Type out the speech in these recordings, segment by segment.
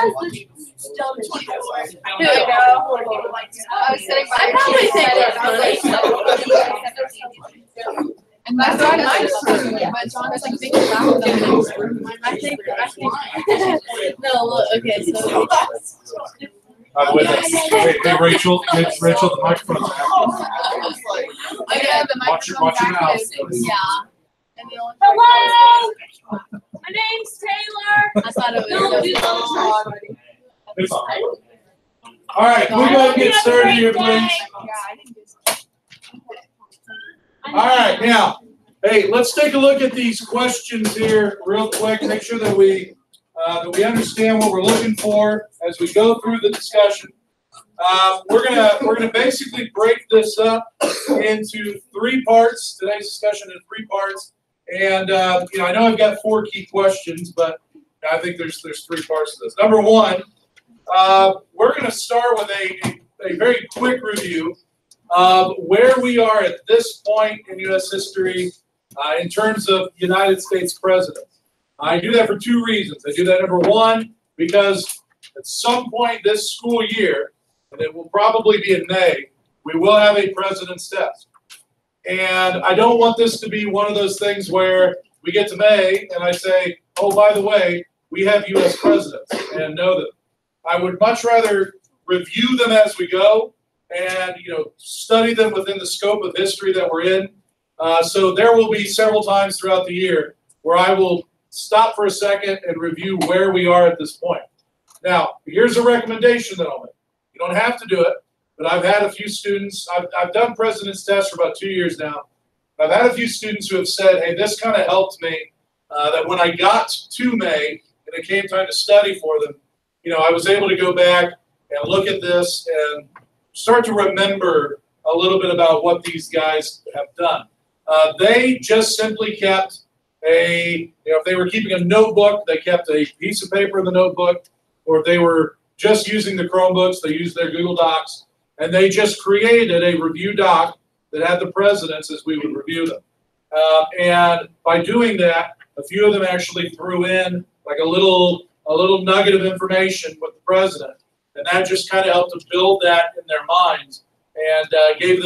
has the dumbest show? Who? I probably think that's funny. And my John is like thinking back in the room. I think. No, look. Okay, so. By the way, hey, Rachel, the microphone's back. Yeah, the Watch your microphone mouth. back is, yeah. Hello, my name's Taylor. I thought it No, was. you don't. It's fine. All right, we're going to get started here, please. All right, now, hey, let's take a look at these questions here real quick. Make sure that we understand what we're looking for as we go through the discussion. We're gonna basically break this up into 3 parts. Today's discussion in 3 parts, and I know I've got 4 key questions, but I think there's 3 parts to this. Number 1, we're gonna start with a very quick review of where we are at this point in U.S. history in terms of United States presidents. I do that for 2 reasons. I do that, number 1, because at some point this school year, and it will probably be in May, we will have a president's test. And I don't want this to be one of those things where we get to May and I say, oh, by the way, we have U.S. presidents and know them. I would much rather review them as we go and study them within the scope of history that we're in. So there will be several times throughout the year where I will stop for a second and review where we are at this point. Now, here's a recommendation that I'll make. You don't have to do it, but I've had a few students, I've done president's tests for about 2 years now. I've had a few students who have said, hey, this kind of helped me, that when I got to May and it came time to study for them, I was able to go back and look at this and start to remember a little bit about what these guys have done. They just simply kept if they were keeping a notebook, they kept a piece of paper in the notebook, or if they were just using the Chromebooks, they used their Google Docs, and they just created a review doc that had the presidents as we would review them. And by doing that, a few of them actually threw in like a little nugget of information with the president, and that just kind of helped to build that in their minds and gave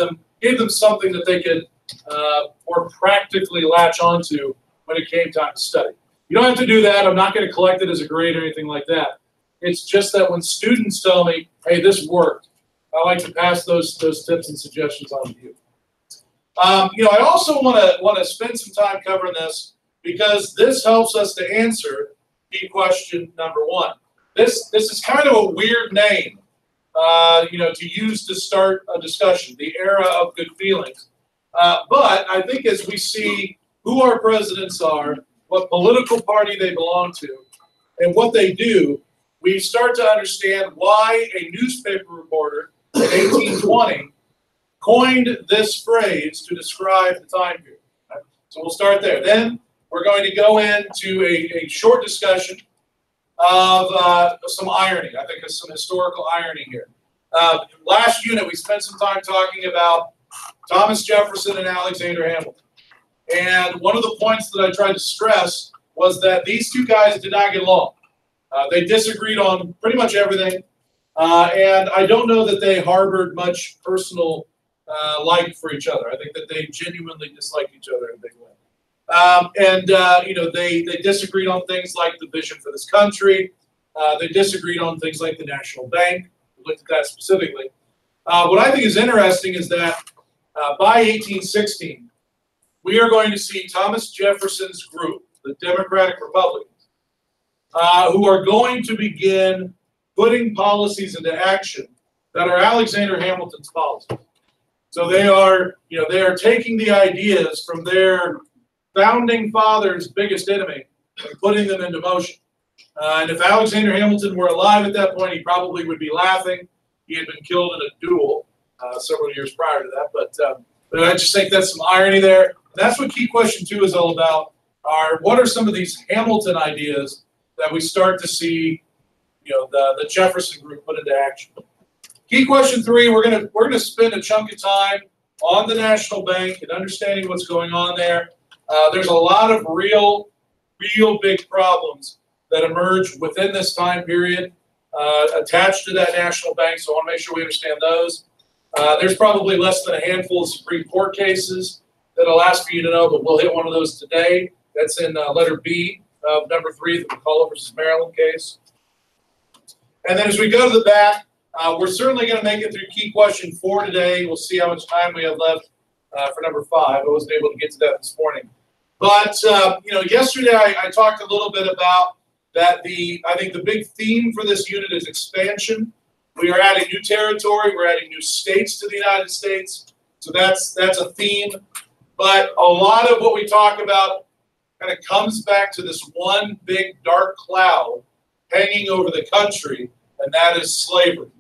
them something that they could more practically latch onto when it came time to study. You don't have to do that. I'm not going to collect it as a grade or anything like that. It's just that when students tell me, hey, this worked, I like to pass those tips and suggestions on to you. I also want to spend some time covering this because this helps us to answer key question number 1. This is kind of a weird name, to use to start a discussion, the era of good feelings. But I think as we see who our presidents are, what political party they belong to, and what they do, we start to understand why a newspaper reporter in 1820 coined this phrase to describe the time period. So we'll start there. Then we're going to go into a short discussion of some irony. I think there's some historical irony here. Last unit, we spent some time talking about Thomas Jefferson and Alexander Hamilton. And one of the points that I tried to stress was that these 2 guys did not get along. They disagreed on pretty much everything. And I don't know that they harbored much personal like for each other. I think that they genuinely disliked each other in a big way. They disagreed on things like the vision for this country. They disagreed on things like the National Bank. We looked at that specifically. What I think is interesting is that by 1816, we are going to see Thomas Jefferson's group, the Democratic Republicans, who are going to begin putting policies into action that are Alexander Hamilton's policies. So they are taking the ideas from their founding father's biggest enemy and putting them into motion. And if Alexander Hamilton were alive at that point, he probably would be laughing. He had been killed in a duel several years prior to that. But I just think that's some irony there. And that's what key question 2 is all about. What are some of these Hamilton ideas that we start to see, the Jefferson group put into action? Key question 3, we're gonna spend a chunk of time on the National Bank and understanding what's going on there. There's a lot of real big problems that emerge within this time period. attached to that national bank, so I want to make sure we understand those. There's probably less than a handful of Supreme Court cases that I'll ask for you to know, but we'll hit one of those today. That's in letter B of number 3, the McCullough versus Maryland case. And then as we go to the back, we're certainly going to make it through key question 4 today. We'll see how much time we have left for number 5. I wasn't able to get to that this morning. But, yesterday I talked a little bit about that I think the big theme for this unit is expansion. We are adding new territory. We're adding new states to the United States. So that's a theme. But a lot of what we talk about kind of comes back to this one big dark cloud hanging over the country, and that is slavery.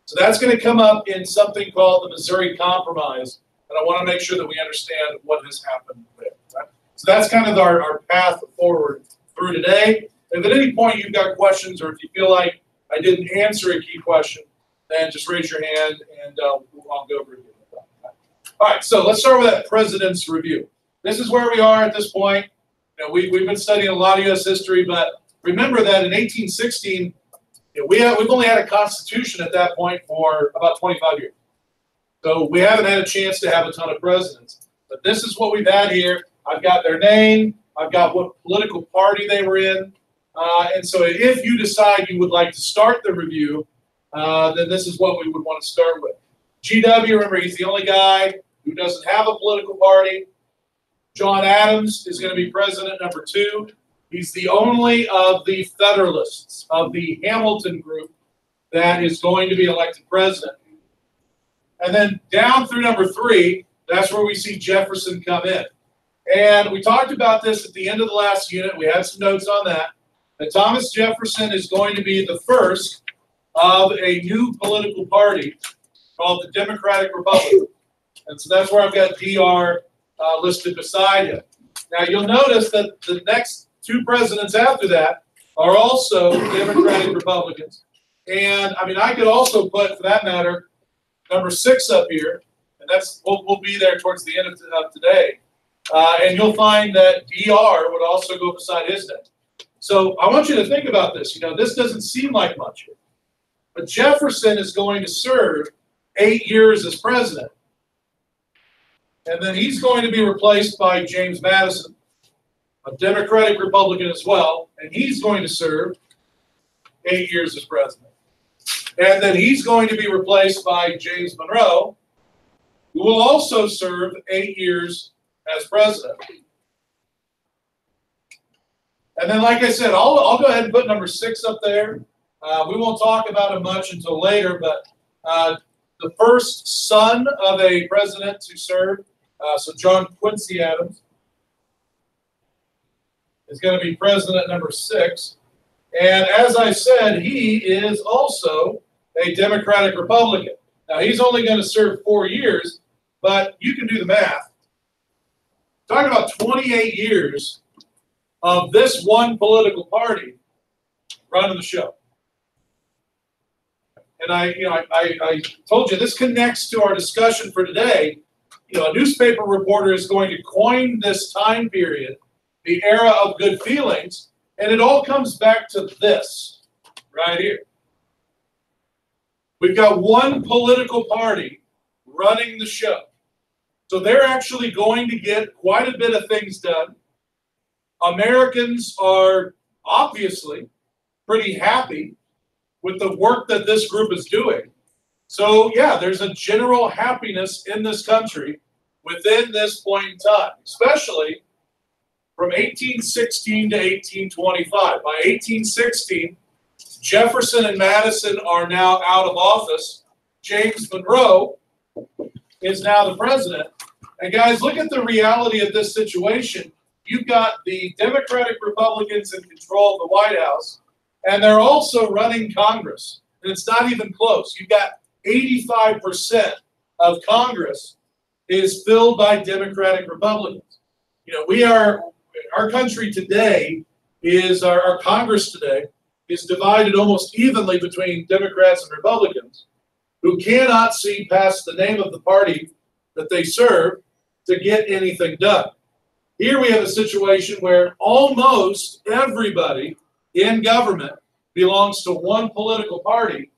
So that's going to come up in something called the Missouri Compromise, and I want to make sure that we understand what has happened there. Right? So that's kind of our path forward through today. If at any point you've got questions, or if you feel like I didn't answer a key question, then just raise your hand and I'll go over it. All right, so let's start with that President's Review. This is where we are at this point. We've been studying a lot of U.S. history, but remember that in 1816, we've only had a constitution at that point for about 25 years. So we haven't had a chance to have a ton of presidents. But this is what we've had here. I've got their name. I've got what political party they were in. And so if you decide you would like to start the review, then this is what we would want to start with. GW, remember, he's the only guy who doesn't have a political party. John Adams is going to be president number 2. He's the only of the Federalists, of the Hamilton group, that is going to be elected president. And then down through number 3, that's where we see Jefferson come in. And we talked about this at the end of the last unit. We had some notes on that. That Thomas Jefferson is going to be the first of a new political party called the Democratic Republic. And so that's where I've got DR listed beside him. Now you'll notice that the next 2 presidents after that are also Democratic Republicans. And I mean, I could also put, for that matter, number 6 up here, and that's we'll be there towards the end of today. And you'll find that DR would also go beside his name. So I want you to think about this. This doesn't seem like much here. But Jefferson is going to serve 8 years as president. And then he's going to be replaced by James Madison, a Democratic Republican as well. And he's going to serve 8 years as president. And then he's going to be replaced by James Monroe, who will also serve 8 years as president. And then, like I said, I'll go ahead and put number 6 up there. We won't talk about him much until later, but the first son of a president to serve, so John Quincy Adams, is going to be president number 6. And as I said, he is also a Democratic Republican. Now, he's only going to serve 4 years, but you can do the math. Talking about 28 years of this one political party running the show. And I told you this connects to our discussion for today. A newspaper reporter is going to coin this time period, the era of good feelings, and it all comes back to this right here. We've got one political party running the show. So they're actually going to get quite a bit of things done. Americans are obviously pretty happy with the work that this group is doing. So yeah, there's a general happiness in this country within this point in time, especially from 1816 to 1825. By 1816, Jefferson and Madison are now out of office. James Monroe is now the president. And guys, look at the reality of this situation. You've got the Democratic Republicans in control of the White House, and they're also running Congress. And it's not even close. You've got 85% of Congress is filled by Democratic Republicans. Our country today is, our Congress today is divided almost evenly between Democrats and Republicans who cannot see past the name of the party that they serve to get anything done. Here we have a situation where almost everybody in government belongs to one political party.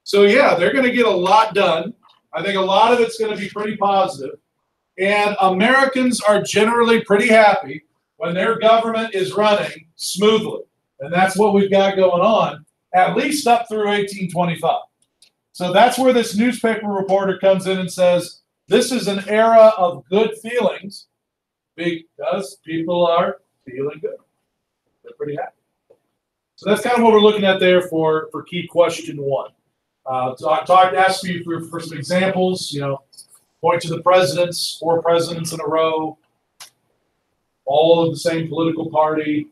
So yeah, they're going to get a lot done. I think a lot of it's going to be pretty positive. And Americans are generally pretty happy when their government is running smoothly. And that's what we've got going on, at least up through 1825. So that's where this newspaper reporter comes in and says, this is an era of good feelings because people are feeling good. They're pretty happy. So that's kind of what we're looking at there for key question one. So I asked you for some examples, point to the presidents, 4 presidents in a row, all of the same political party,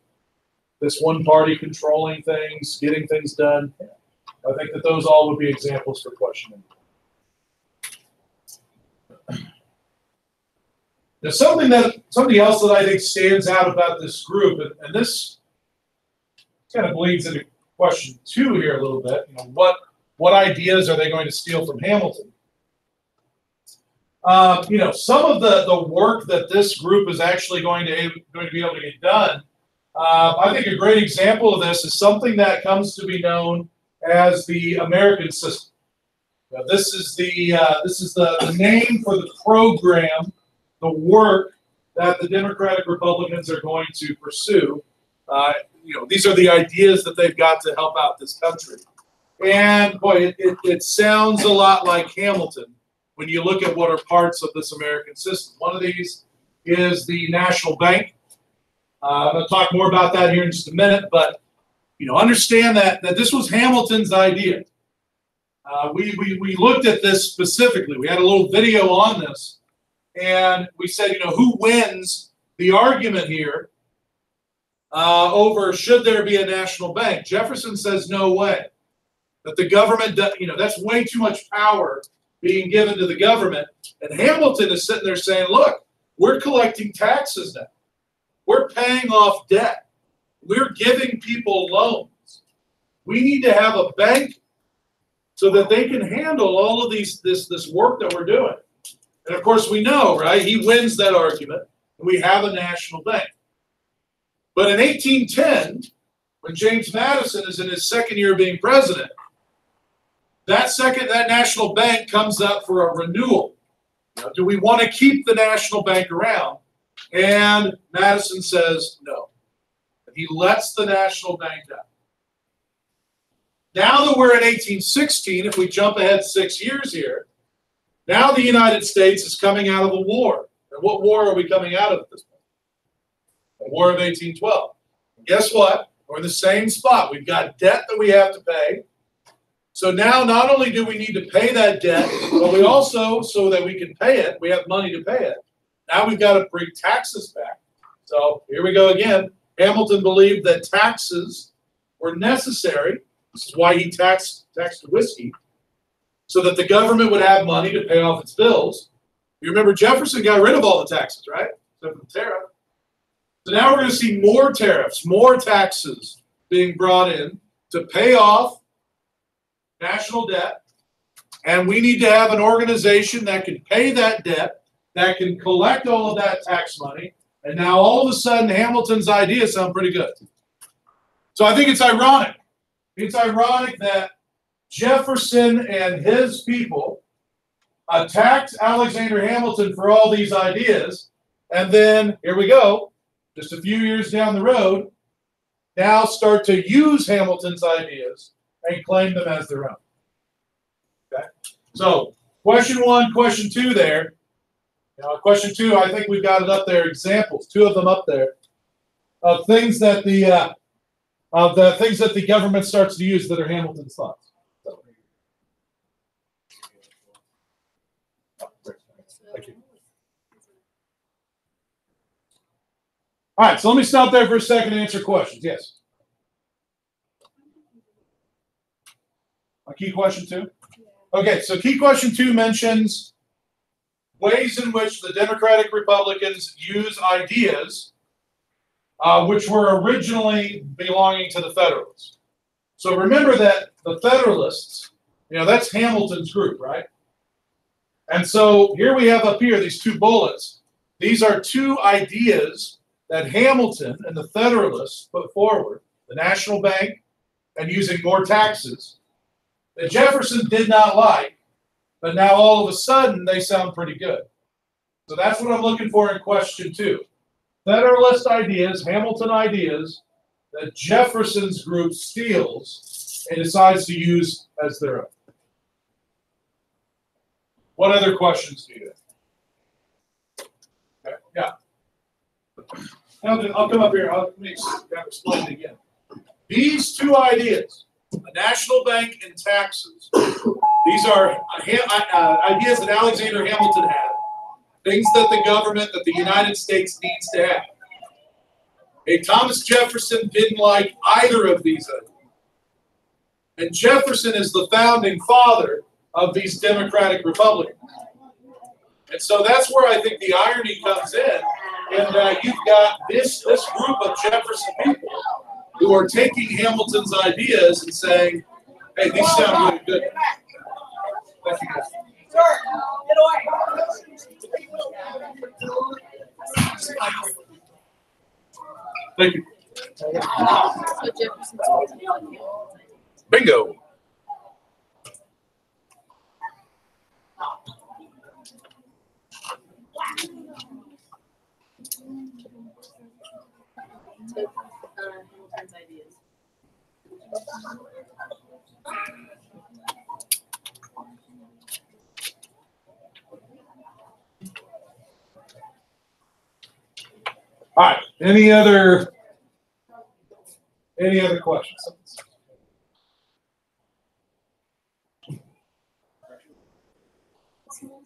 this one party controlling things, getting things done. I think that those all would be examples for questioning. Now, something else that I think stands out about this group, and this kind of bleeds into question 2 here a little bit. What ideas are they going to steal from Hamilton? Some of the work that this group is actually going to be able to get done. I think a great example of this is something that comes to be known as the American system. Now, this is the name for the program, the work that the Democratic Republicans are going to pursue. These are the ideas that they've got to help out this country. And boy, it sounds a lot like Hamilton when you look at what are parts of this American system. One of these is the National Bank. I'm going to talk more about that here in just a minute, but understand that this was Hamilton's idea. We looked at this specifically. We had a little video on this, and we said, who wins the argument here over should there be a national bank? Jefferson says no way. That the government, that's way too much power being given to the government. And Hamilton is sitting there saying, look, we're collecting taxes now. We're paying off debt. We're giving people loans. We need to have a bank so that they can handle all of this work that we're doing. And of course we know, right? He wins that argument, and we have a national bank. But in 1810, when James Madison is in his second year of being president, that national bank comes up for a renewal. Do we want to keep the national bank around? And Madison says no. He lets the national bank down. Now that we're in 1816, if we jump ahead 6 years here, now the United States is coming out of a war. And what war are we coming out of at this point? The War of 1812. And guess what? We're in the same spot. We've got debt that we have to pay. So now not only do we need to pay that debt, but we also, so that we can pay it, we have money to pay it. Now we've got to bring taxes back. So here we go again. Hamilton believed that taxes were necessary. This is why he taxed whiskey, so that the government would have money to pay off its bills. You remember Jefferson got rid of all the taxes, right? Except for the tariff. So now we're going to see more tariffs, more taxes being brought in to pay off national debt. And we need to have an organization that can pay that debt, that can collect all of that tax money. And now all of a sudden, Hamilton's ideas sound pretty good. So I think it's ironic. It's ironic that Jefferson and his people attacked Alexander Hamilton for all these ideas. And then, here we go, just a few years down the road, now start to use Hamilton's ideas and claim them as their own. Okay? So, question 1, question 2 there. Question 2, I think we've got it up there, examples, 2 of them up there, of things that the government starts to use that are Hamilton's thoughts. Thank you. All right, so let me stop there for a second and answer questions. Yes? A key question 2? Okay, so key question 2 mentions ways in which the Democratic Republicans use ideas which were originally belonging to the Federalists. So remember that the Federalists, that's Hamilton's group, right? And so here we have up here these 2 bullets. These are 2 ideas that Hamilton and the Federalists put forward, the National Bank and using more taxes that Jefferson did not like, but now all of a sudden they sound pretty good. So that's what I'm looking for in question 2. Federalist ideas, Hamilton ideas, that Jefferson's group steals and decides to use as their own. What other questions do you have? Okay, yeah. I'll come up here. Let me explain it again. These 2 ideas, a national bank and taxes, these are ideas that Alexander Hamilton had, things that the government, that the United States needs to have. Thomas Jefferson didn't like either of these ideas. And Jefferson is the founding father of these democratic republics. And so that's where I think the irony comes in. And you've got this group of Jefferson people who are taking Hamilton's ideas and saying, hey, these sound really good. Thank you, guys. Thank you. Bingo. Hamilton's ideas. All right. Any other questions?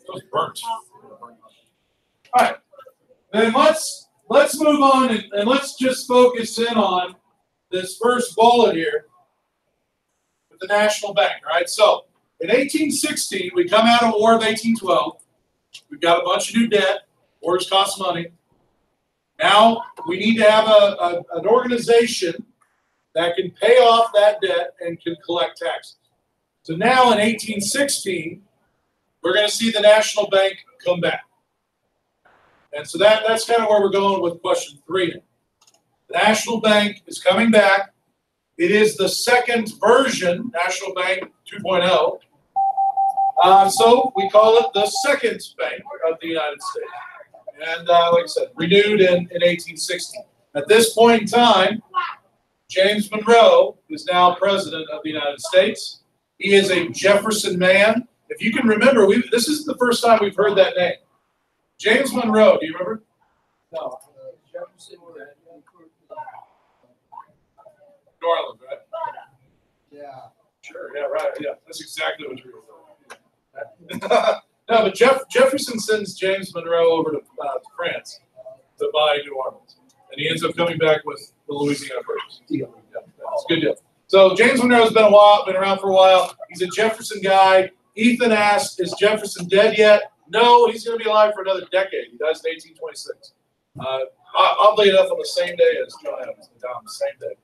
Those burnt. All right. Then let's move on and let's just focus in on this first bullet here with the National Bank. All right. So in 1816, we come out of War of 1812. We've got a bunch of new debt. Wars cost money. Now we need to have an organization that can pay off that debt and can collect taxes. So now in 1816, we're going to see the National Bank come back. And so that's kind of where we're going with question 3 now. The National Bank is coming back. It is the second version, National Bank 2.0. So we call it the second bank of the United States. And like I said, renewed in 1860. At this point in time, James Monroe is now president of the United States. He is a Jefferson man. If you can remember, this is the first time we've heard that name. James Monroe, do you remember? No, Jefferson. New Orleans, right? Yeah. Sure, yeah, right, yeah. That's exactly what you were saying. No, but Jefferson sends James Monroe over to France to buy New Orleans. And he ends up coming back with the Louisiana Purchase. Yeah, that's a good deal. So James Monroe's been around for a while. He's a Jefferson guy. Ethan asked, is Jefferson dead yet? No, he's going to be alive for another decade. He dies in 1826. Oddly enough, on the same day as John Adams, on the same day.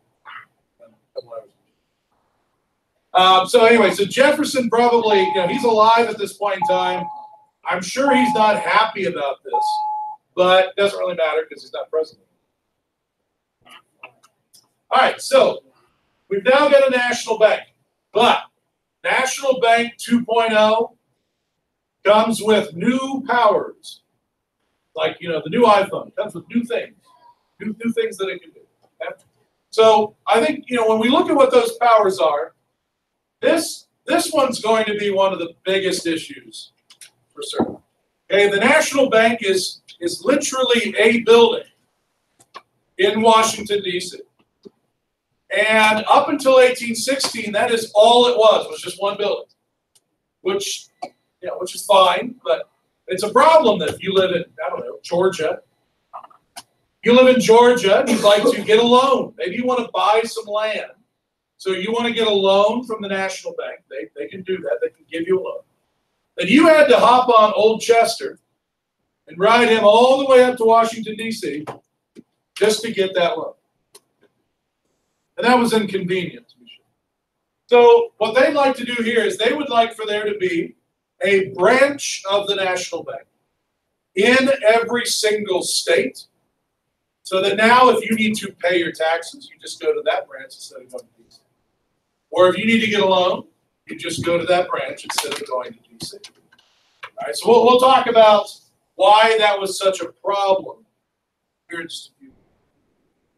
So anyway, so Jefferson probably, he's alive at this point in time. I'm sure he's not happy about this, but it doesn't really matter because he's not president. All right, so we've now got a national bank, but National Bank 2.0 comes with new powers, like the new iPhone comes with new things that it can do. Okay? So I think when we look at what those powers are, this one's going to be one of the biggest issues for certain. Okay, the National Bank is literally a building in Washington, D.C. And up until 1816, that is all it was just one building, which is fine, but it's a problem that if you live in, Georgia, you live in Georgia and you'd like to get a loan. Maybe you want to buy some land. So you want to get a loan from the National Bank. They can do that. They can give you a loan. Then you had to hop on Old Chester and ride him all the way up to Washington, D.C. just to get that loan. And that was inconvenient. So what they'd like to do here is they would like for there to be a branch of the National Bank in every single state, so that now if you need to pay your taxes, you just go to that branch instead of going to D.C. Or if you need to get a loan, you just go to that branch instead of going to DC. All right, so we'll talk about why that was such a problem here in just a few.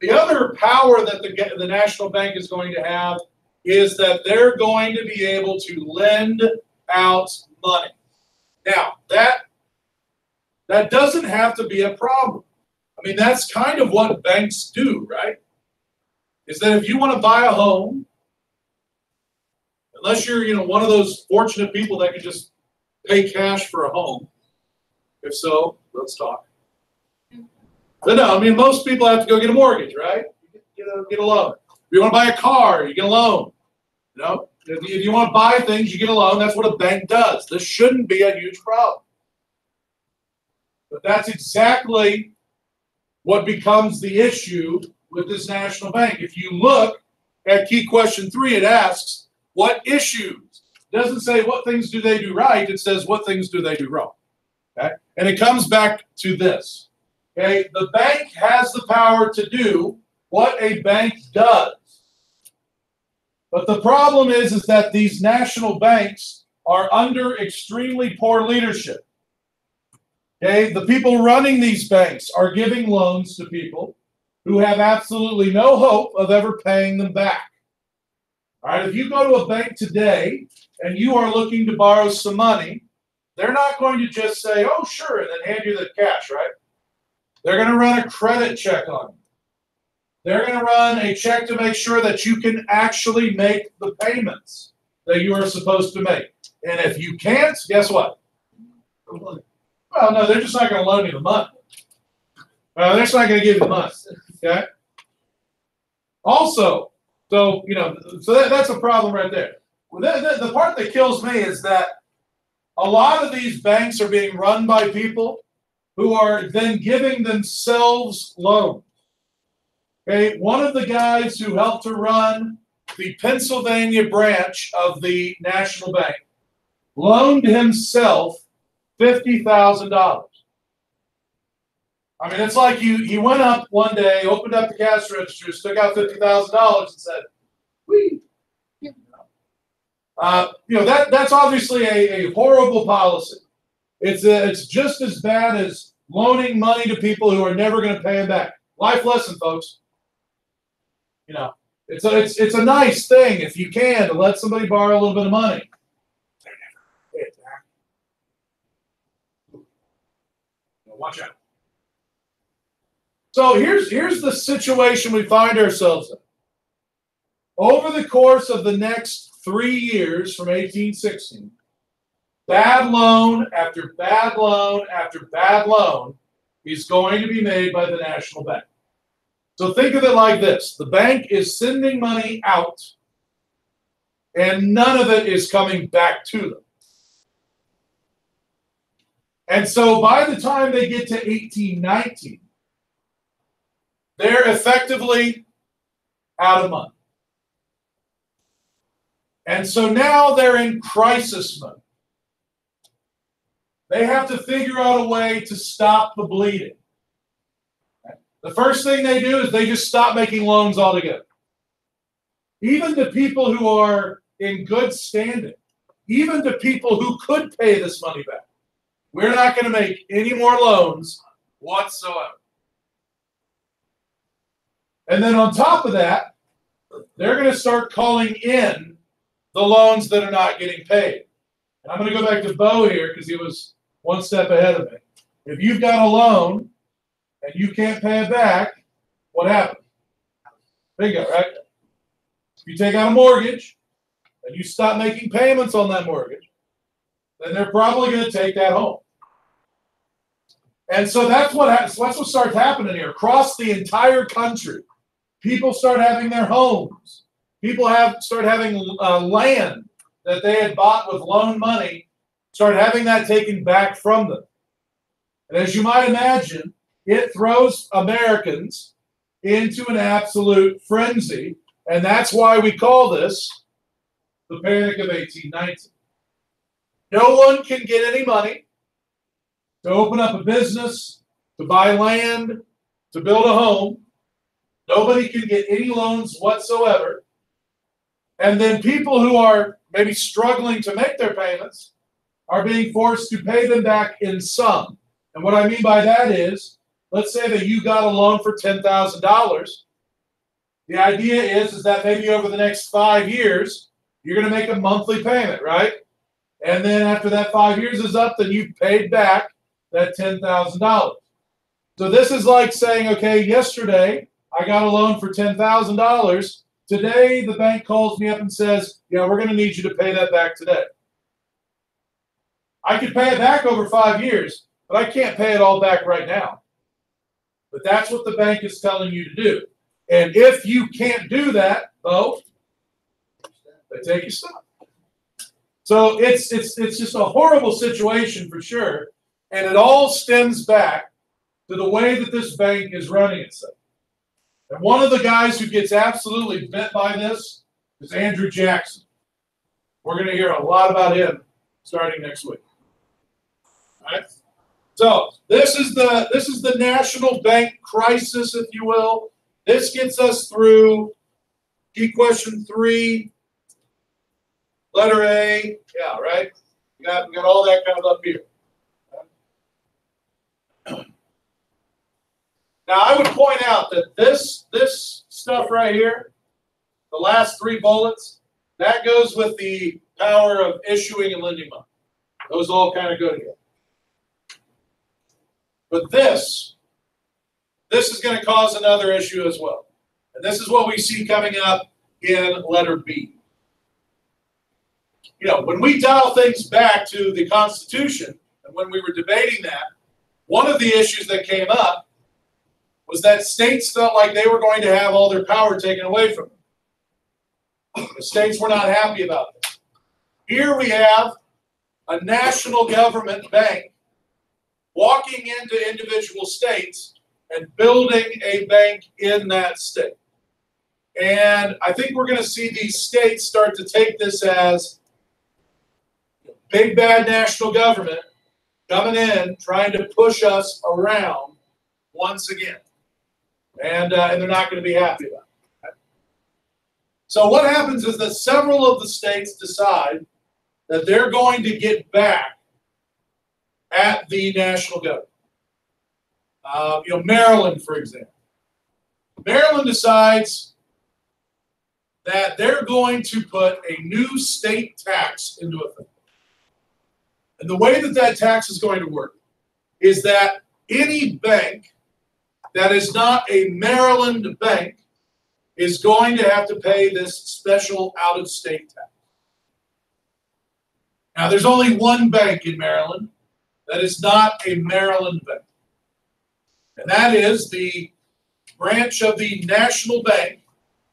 The other power that the National Bank is going to have is that they're going to be able to lend out money. Now, that doesn't have to be a problem. I mean, that's kind of what banks do, right? Is that if you want to buy a home, unless you're, one of those fortunate people that can just pay cash for a home. If so, let's talk. But no, I mean, most people have to go get a mortgage, right? Get a loan. If you want to buy a car, you get a loan. If you want to buy things, you get a loan. That's what a bank does. This shouldn't be a huge problem. But that's exactly what becomes the issue with this national bank. If you look at key question 3, it asks, what issues? It doesn't say what things do they do right. It says what things do they do wrong. Okay? And it comes back to this. Okay? The bank has the power to do what a bank does. But the problem is that these national banks are under extremely poor leadership. Okay? The people running these banks are giving loans to people who have absolutely no hope of ever paying them back. All right, if you go to a bank today and you are looking to borrow some money, they're not going to just say, oh, sure, and then hand you the cash, right? They're going to run a credit check on you. They're going to run a check to make sure that you can actually make the payments that you are supposed to make. And if you can't, guess what? Well, no, they're just not going to loan you the money. They're just not going to give you the money. Okay? Also, so that's a problem right there. The part that kills me is that a lot of these banks are being run by people who are then giving themselves loans. Okay, one of the guys who helped to run the Pennsylvania branch of the National Bank loaned himself $50,000. I mean, it's like he went up one day, opened up the cash registers, took out $50,000 and said, "Whee." That's obviously a horrible policy. It's just as bad as loaning money to people who are never going to pay them back. Life lesson, folks. It's a nice thing if you can to let somebody borrow a little bit of money. They're never going to pay it back. Watch out. So here's the situation we find ourselves in. Over the course of the next 3 years from 1816, bad loan after bad loan after bad loan is going to be made by the National Bank. So think of it like this. The bank is sending money out, and none of it is coming back to them. And so by the time they get to 1819, they're effectively out of money. And so now they're in crisis mode. They have to figure out a way to stop the bleeding. The first thing they do is they just stop making loans altogether. Even to people who are in good standing, even to people who could pay this money back, we're not going to make any more loans whatsoever. And then on top of that, they're going to start calling in the loans that are not getting paid. And I'm going to go back to Bo here because he was one step ahead of me. If you've got a loan and you can't pay it back, what happens? Bingo, right? If you take out a mortgage and you stop making payments on that mortgage, then they're probably going to take that home. And so that's what starts happening here. Across the entire country, people start having their homes. People start having land that they had bought with loan money, start having that taken back from them. And as you might imagine, it throws Americans into an absolute frenzy. And that's why we call this the Panic of 1819. No one can get any money to open up a business, to buy land, to build a home. Nobody can get any loans whatsoever. And then people who are maybe struggling to make their payments are being forced to pay them back in sum. And what I mean by that is, let's say that you got a loan for $10,000. The idea is that maybe over the next 5 years, you're going to make a monthly payment, right? And then after that 5 years is up, then you've paid back that $10,000. So this is like saying, okay, yesterday I got a loan for $10,000. Today the bank calls me up and says, yeah, we're going to need you to pay that back today. I could pay it back over 5 years, but I can't pay it all back right now. But that's what the bank is telling you to do. And if you can't do that, though, they take your stuff. So it's just a horrible situation for sure. And it all stems back to the way that this bank is running itself. And one of the guys who gets absolutely bent by this is Andrew Jackson. We're going to hear a lot about him starting next week. All right? So this is the national bank crisis, if you will. This gets us through key question 3, letter A. Yeah, right? We got all that kind of up here. Now, I would point out that this stuff right here, the last 3 bullets, that goes with the power of issuing and lending money. Those all kind of go together. But this is going to cause another issue as well. And this is what we see coming up in letter B. You know, when we dial things back to the Constitution, and when we were debating that, one of the issues that came up was that states felt like they were going to have all their power taken away from them. The states were not happy about this. Here we have a national government bank walking into individual states and building a bank in that state. And I think we're going to see these states start to take this as big bad national government coming in, trying to push us around once again. And they're not going to be happy about it. Okay? So what happens is that several of the states decide that they're going to get back at the national government. Maryland, for example. Maryland decides that they're going to put a new state tax into effect. And the way that that tax is going to work is that any bank that is not a Maryland bank is going to have to pay this special out-of-state tax. Now, there's only one bank in Maryland that is not a Maryland bank. And that is the branch of the national bank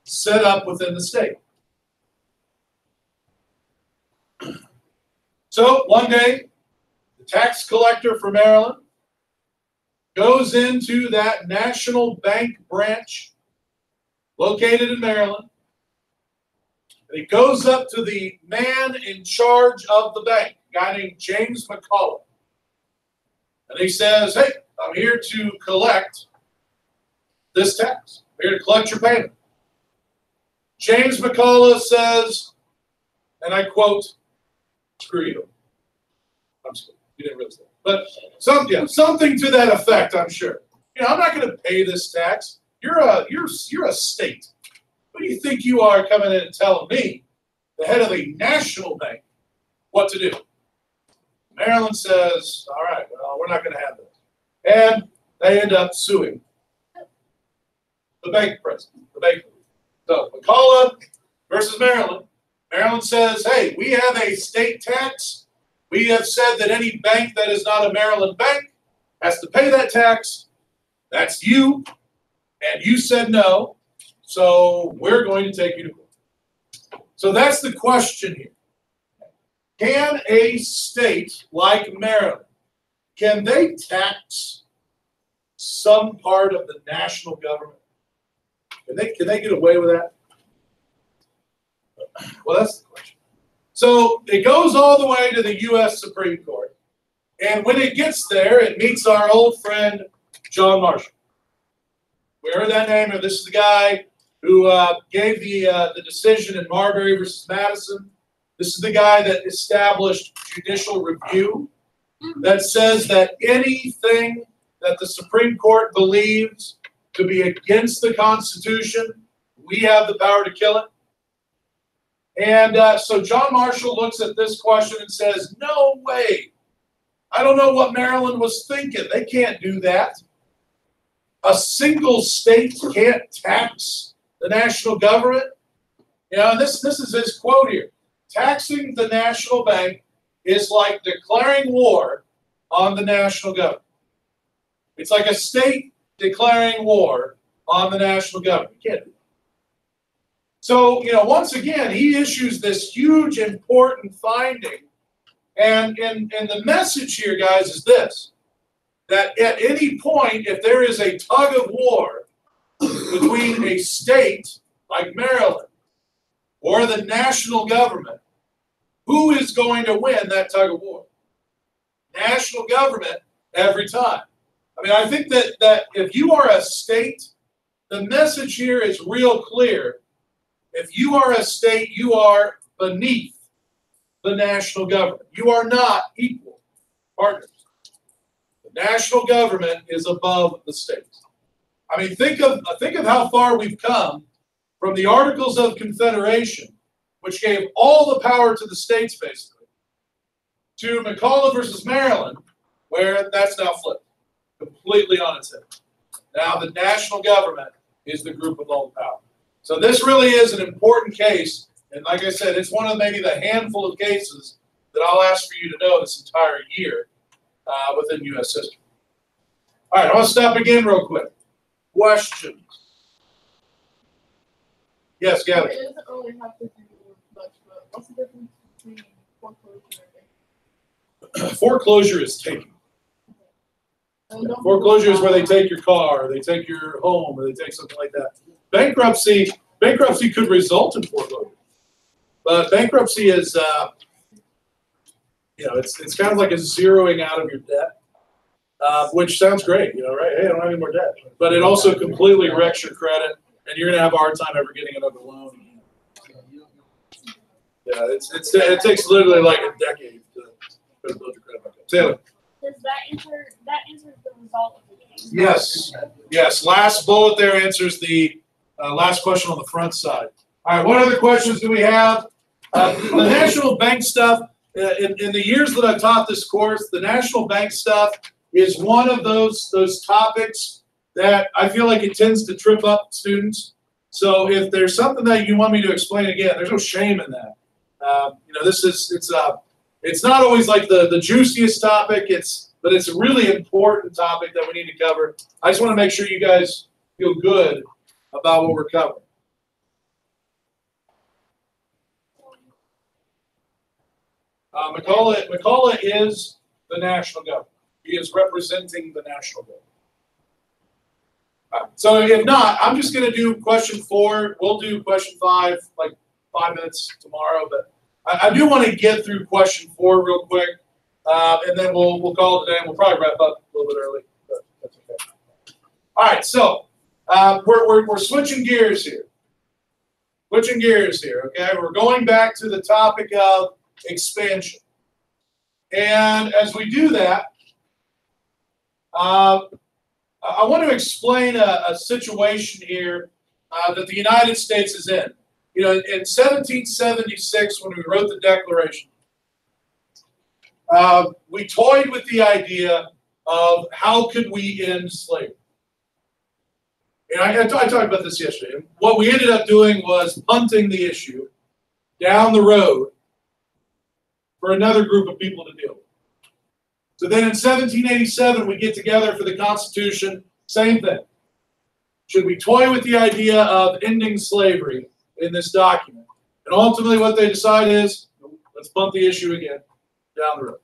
set up within the state. So one day, the tax collector for Maryland goes into that national bank branch located in Maryland, and he goes up to the man in charge of the bank, a guy named James McCullough. And he says, hey, I'm here to collect this tax. I'm here to collect your payment. James McCullough says, and I quote, screw you. I'm just kidding. You didn't realize that. But something to that effect, I'm sure. I'm not going to pay this tax. You're a state. What do you think you are coming in and telling me, the head of the national bank, what to do? Maryland says, all right, well, we're not going to have this. And they end up suing the bank president, the bank. So McCullough versus Maryland. Maryland says, hey, we have a state tax. We have said that any bank that is not a Maryland bank has to pay that tax. That's you. And you said no. So we're going to take you to court. So that's the question here. Can a state like Maryland, can they tax some part of the national government? Can they get away with that? Well, that's the question. So it goes all the way to the U.S. Supreme Court. And when it gets there, it meets our old friend, John Marshall. We heard that name, and this is the guy who gave the decision in Marbury versus Madison. This is the guy that established judicial review that says that anything that the Supreme Court believes to be against the Constitution, we have the power to kill it. And so John Marshall looks at this question and says, no way. I don't know what Maryland was thinking. They can't do that. A single state can't tax the national government. You know, and this is his quote here. Taxing the national bank is like declaring war on the national government. It's like a state declaring war on the national government. You can't do that. So, you know, once again, he issues this huge, important finding. And the message here, guys, is this. That at any point, if there is a tug of war between a state like Maryland or the national government, who is going to win that tug of war? National government every time. I mean, I think that if you are a state, the message here is real clear. If you are a state, you are beneath the national government. You are not equal partners. The national government is above the states. I mean, think of how far we've come from the Articles of Confederation, which gave all the power to the states, basically, to McCulloch versus Maryland, where that's now flipped completely on its head. Now the national government is the group with all the power. So this really is an important case, and like I said, it's one of maybe the handful of cases that I'll ask for you to know this entire year within U.S. history. All right, I want to stop again real quick. Questions? Yes, Gabby. It doesn't really have to do much, but what's the difference between foreclosure and Foreclosure is taking. Foreclosure is where they take your car, or they take your home, or they take something like that. Bankruptcy could result in foreclosure, but bankruptcy is, you know, it's kind of like a zeroing out of your debt, which sounds great, you know, right? Hey, I don't have any more debt, but it also completely wrecks your credit, and you're gonna have a hard time ever getting another loan. Yeah, it takes literally like a decade to build your credit back up. Taylor. Does that answers the result of the case? Yes, yes. Last bullet there answers the last question on the front side. All right, what other questions do we have? The national bank stuff, in the years that I've taught this course, the national bank stuff is one of those topics that I feel like it tends to trip up students. So if there's something that you want me to explain again, there's no shame in that. You know, it's not always like the juiciest topic, but it's a really important topic that we need to cover. I just want to make sure you guys feel good about what we're covering. McCulloch is the national government. He is representing the national government. So if not, I'm just going to do question 4. We'll do question 5, like 5 minutes tomorrow, but I do want to get through question 4 real quick, and then we'll call it a day, and we'll probably wrap up a little bit early, but that's okay. All right, so we're switching gears here. Okay? We're going back to the topic of expansion. And as we do that, I want to explain a situation here that the United States is in. You know, in 1776, when we wrote the Declaration, we toyed with the idea of how could we end slavery. And I talked about this yesterday. What we ended up doing was punting the issue down the road for another group of people to deal with. So then in 1787, we get together for the Constitution, same thing. Should we toy with the idea of ending slavery in this document? And ultimately what they decide is, let's bump the issue again down the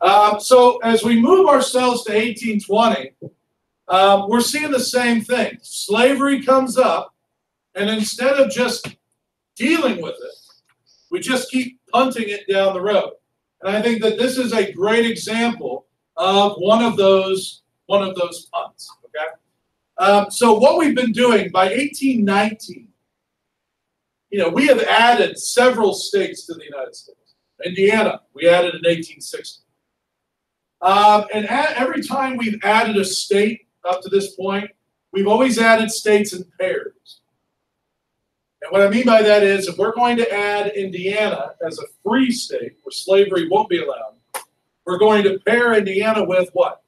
road. So as we move ourselves to 1820, we're seeing the same thing. Slavery comes up, and instead of just dealing with it, we just keep punting it down the road. And I think that this is a great example of one of those punts. Okay. So what we've been doing by 1819, we have added several states to the United States. Indiana, we added in 1860. And every time we've added a state up to this point, we've always added states in pairs. And what I mean by that is, if we're going to add Indiana as a free state where slavery won't be allowed, we're going to pair Indiana with what?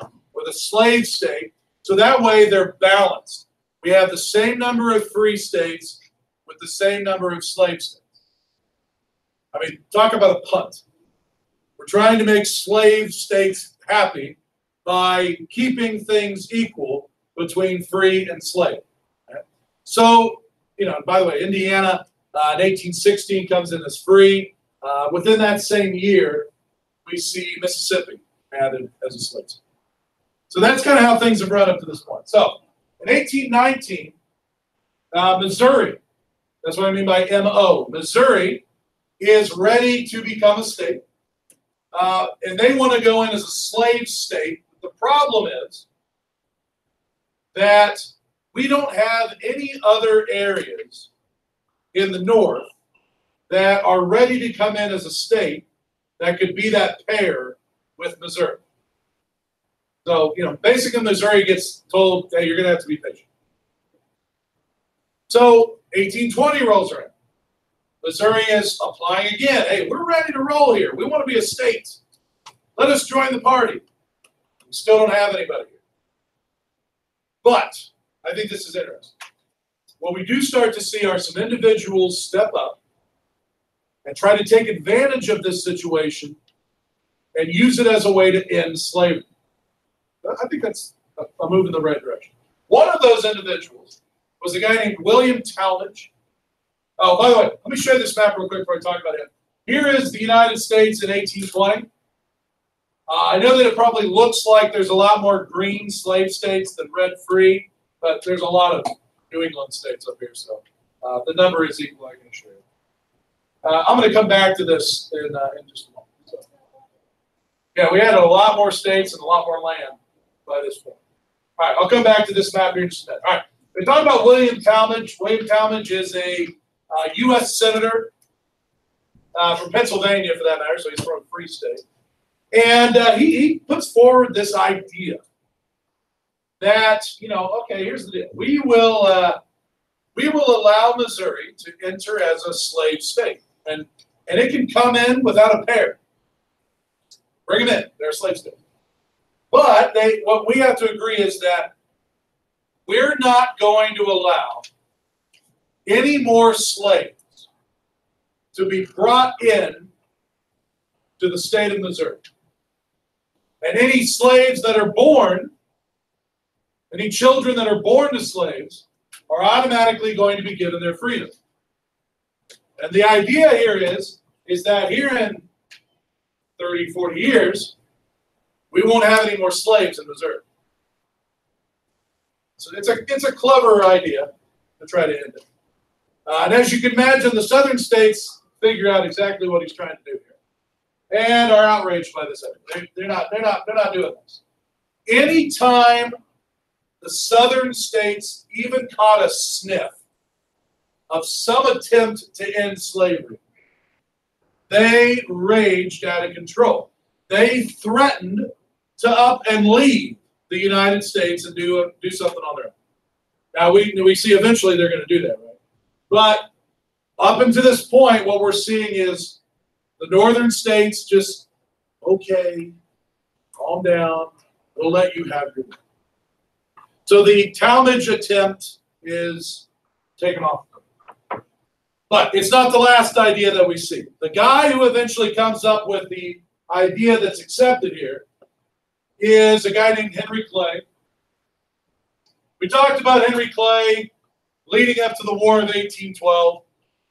With a slave state. So that way they're balanced. We have the same number of free states with the same number of slave states. I mean, talk about a punt. We're trying to make slave states happy by keeping things equal between free and slave. Okay? So, by the way, Indiana in 1816 comes in as free. Within that same year, we see Mississippi added as a slave state. So that's kind of how things have run up to this point. So, in 1819, Missouri, that's what I mean by MO. Missouri is ready to become a state. And they want to go in as a slave state. The problem is that we don't have any other areas in the north that are ready to come in as a state that could be that pair with Missouri. So, basically Missouri gets told, hey, you're going to have to be patient. So 1820 rolls around. Missouri is applying again. Hey, we're ready to roll here. We want to be a state. Let us join the party. We still don't have anybody here. But I think this is interesting. What we do start to see are some individuals step up and try to take advantage of this situation and use it as a way to end slavery. I think that's a move in the right direction. One of those individuals was a guy named William Talmadge. Oh, by the way, let me show you this map real quick before I talk about him. Here is the United States in 1820. I know that it probably looks like there's a lot more green slave states than red free, but there's a lot of New England states up here, so the number is equal, I can assure you. I'm going to come back to this in just a moment. So, yeah, we had a lot more states and a lot more land by this point. All right, I'll come back to this map here in just a minute. All right, we're talking about William Talmadge. William Talmadge is a U.S. senator from Pennsylvania, for that matter, so he's from a free state. And he puts forward this idea that, okay, here's the deal. We will allow Missouri to enter as a slave state. And it can come in without a pair. Bring them in. They're a slave state. But what we have to agree is that we're not going to allow any more slaves to be brought in to the state of Missouri. And any slaves that are born, any children that are born to slaves, are automatically going to be given their freedom. And the idea here is that here in 30, 40 years, we won't have any more slaves in Missouri. So it's a clever idea to try to end it. And as you can imagine, the southern states figure out exactly what he's trying to do here, and are outraged by this. They're not doing this. Anytime the southern states even caught a sniff of some attempt to end slavery, they raged out of control. They threatened to up and leave the United States and do something on their own. Now we see eventually they're going to do that, right? But up until this point, what we're seeing is the northern states just, okay, calm down, we'll let you have your way. So the Talmadge attempt is taken off. But it's not the last idea that we see. The guy who eventually comes up with the idea that's accepted here is a guy named Henry Clay. We talked about Henry Clay leading up to the War of 1812.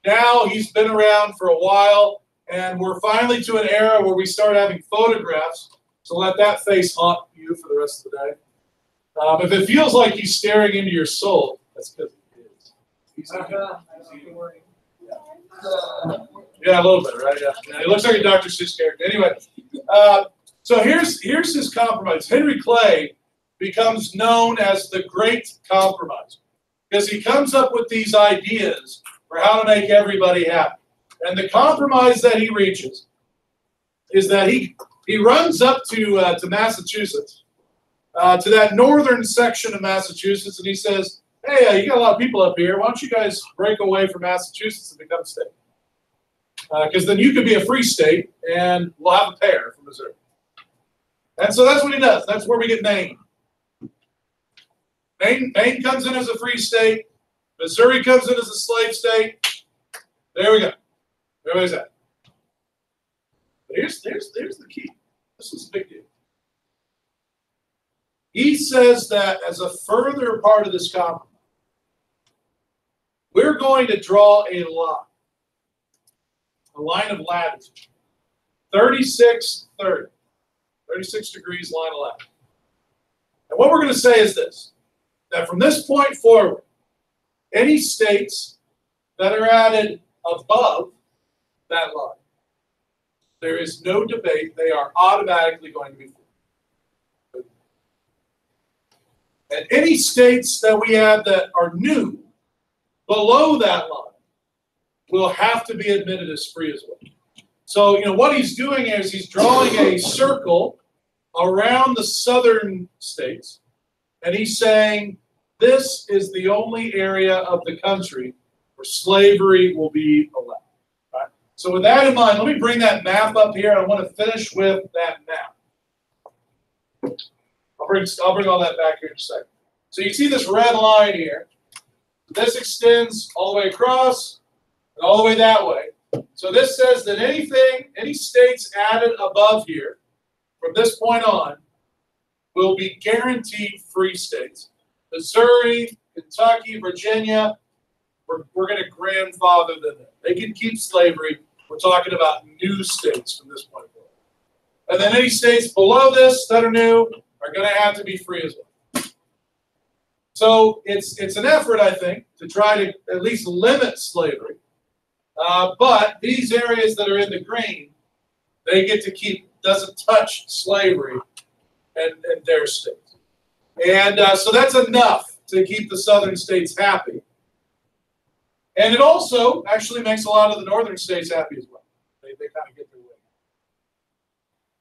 Now he's been around for a while, and we're finally to an era where we start having photographs. So let that face haunt you for the rest of the day. If it feels like he's staring into your soul, that's because it is. Yeah, a little bit, right? Yeah. He looks like a Dr. Seuss character. Anyway, so here's his compromise. Henry Clay becomes known as the Great Compromise, because he comes up with these ideas for how to make everybody happy. And the compromise that he reaches is that he runs up to Massachusetts, to that northern section of Massachusetts, and he says, hey, you got a lot of people up here. Why don't you guys break away from Massachusetts and become a state? Because then you could be a free state, and we'll have a pair from Missouri. And so that's what he does. That's where we get Maine. Maine comes in as a free state. Missouri comes in as a slave state. There we go. Everybody's at. But here's the key. This is a big deal. He says that as a further part of this compromise, we're going to draw a line of latitude, 3630, 36 degrees line of latitude. And what we're going to say is this, that from this point forward, any states that are added above that line, there is no debate, they are automatically going to be free. And any states that we add that are new below that line will have to be admitted as free as well. So, what he's doing is he's drawing a circle around the southern states, and he's saying this is the only area of the country where slavery will be allowed. Right? So with that in mind, let me bring that map up here. I want to finish with that map. I'll bring all that back here in a second. So you see this red line here. This extends all the way across and all the way that way. So this says that any states added above here from this point on will be guaranteed free states. Missouri, Kentucky, Virginia, we're going to grandfather them in. They can keep slavery. We're talking about new states from this point forward. And then any states below this that are new are going to have to be free as well. So it's an effort, I think, to try to at least limit slavery. But these areas that are in the green, they get to keep, doesn't touch slavery in their states. And so that's enough to keep the southern states happy. And it also actually makes a lot of the northern states happy as well. They kind of get their way.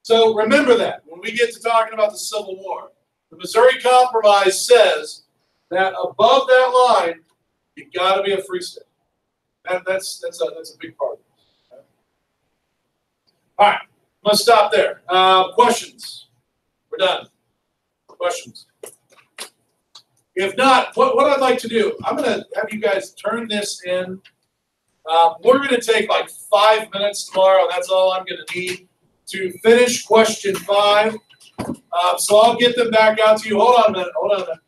So remember that when we get to talking about the Civil War, the Missouri Compromise says that above that line, you got to be a free state. That's a big part of it. Okay? All right, I'm going to stop there. Questions? We're done. Questions? If not, what I'd like to do, I'm going to have you guys turn this in. We're going to take like 5 minutes tomorrow. That's all I'm going to need to finish question 5. So I'll get them back out to you. Hold on a minute.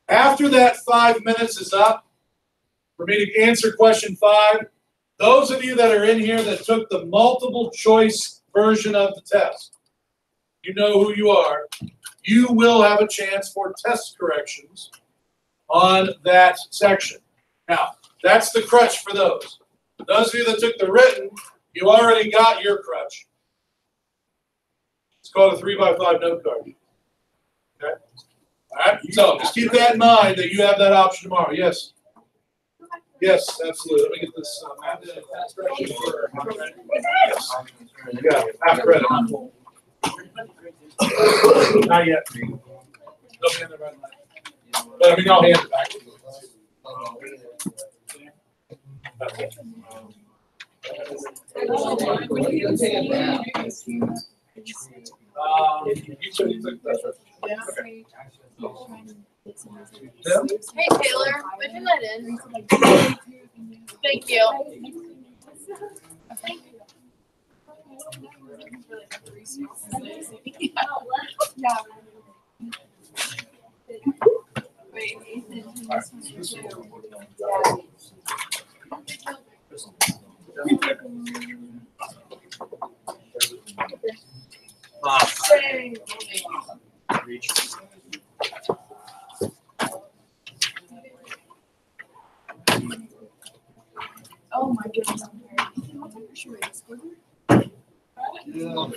After that 5 minutes is up, for me to answer question 5, those of you that are in here that took the multiple choice version of the test, you know who you are. You will have a chance for test corrections on that section. Now, that's the crutch for those. Those of you that took the written, you already got your crutch. It's called a 3x5 note card. Okay? All right? So just keep that in mind that you have that option tomorrow. Yes? Yes, absolutely. Let me get this map. Yes. Yeah, half credit. Not yet. They'll be in the red light. But I mean, I'll hand it back to you. You took that. Okay. Hey Taylor, would you let in? Thank you. Oh my goodness. Yeah.